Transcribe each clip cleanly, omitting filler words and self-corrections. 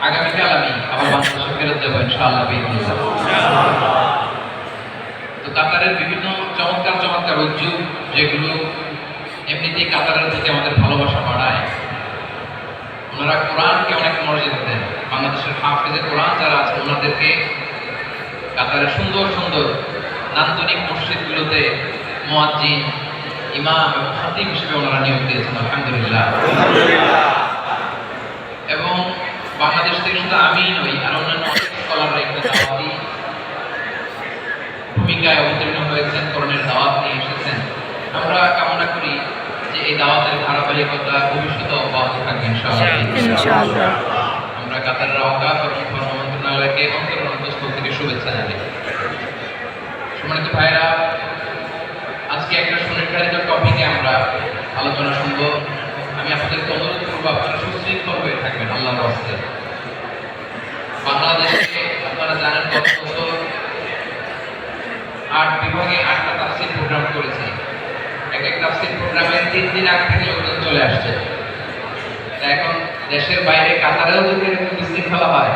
আগামীকাল আমি আবার বাংলাদেশে ফেরত যাবো ইনশাআল্লাহ। তো কাতারের বিভিন্ন চমৎকার চমৎকার উদ্যোগ যেগুলো এমনিতেই কাতারের প্রতি আমাদের ভালোবাসা বাড়ায়। ওনারা কোরআনকে অনেক মর্যাদা দেন। বাংলাদেশের হাফেজে কোরআন যারা আছে ওনাদেরকে কাতারের সুন্দর সুন্দর নান্দনিক মসজিদগুলোতে মুয়াজ্জিন, ইমাম এবং খতিব হিসেবে ওনারা নিয়োগ দিয়েছেন, আলহামদুলিল্লাহ। এবং বাংলাদেশ থেকে শুধু আমি নই, আর অন্যান্য অনেক স্কলাররা এখানে দাওয়াতি ভূমিকায় অবতীর্ণ হয়েছেন, কোরআনের দাওয়াত নিয়ে এসেছেন। আমরা কামনা করি যে এই দাওয়াতের ধারাবাহিকতা ভবিষ্যতে অব্যাহত থাকবে ইনশাআল্লাহ। আমরা কাতারের আওকাফ এবং ধর্ম মন্ত্রণালয়কে অন্তরের অন্তঃস্থল থেকে শুভেচ্ছা জানাই। সম্মানিত ভাইরা, আজকে একটা সুনির্ধারিত টপিকে আমরা আলোচনা শুনব। আমি আপনাদেরকে অনুরোধ করবো আপনারা সুশৃঙ্খল হয়ে থাকবেন আল্লাহর রাস্তায়। বাংলাদেশে আপনারা জানেন গত বছর 8 বিভাগে 8টা তাফসীর প্রোগ্রাম করেছে। এক তাফসীর প্রোগ্রামে 3 দিন আগে থেকে লোকজন চলে আসছে। এখন দেশের বাইরে কাতারেও যদি এরকম বিশৃঙ্খলা হয়,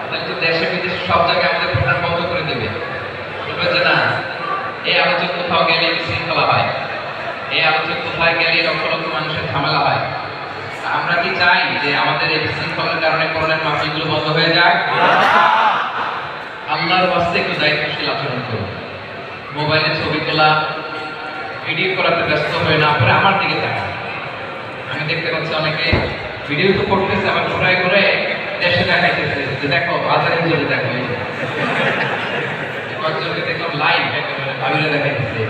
তাহলে তো দেশে বিদেশে সব জায়গায় আমাদের প্রোগ্রাম বন্ধ করে দেবে। বলবে যে না, এই আলোচক কোথাও গেলে বিশৃঙ্খলা হয়, এই আলোচক কোথায় গেলে লক্ষ লক্ষ মানুষের ঝামেলা হয়। আমরা কি চাই যে আমাদের এই বিশৃঙ্খলার কারণে কোরআনের মাহফিলগুলো বন্ধ হয়ে যাক? আল্লাহর ওয়াস্তে একটু দায়িত্বশীল আচরণ করুন। মোবাইলে ছবি তোলা, ভিডিও করাতে ব্যস্ত হয়ে না পরে আমার দিকে তাকান। আমি দেখতে পাচ্ছি অনেকে ভিডিও তো করতেছে, আবার ঘোরায় ঘুরে দেশে দেখাইতেছে যে দেখো আজারের জন্য দেখো। কয়েকজনকে দেখলাম লাইভ একেবারে ভাবিলে দেখাইতেছে,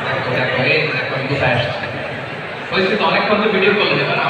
দেখো দেখো এই দেখো কোথায় আসছে। হয়েছে তো অনেকক্ষণ তো ভিডিও করলে, এবার আমার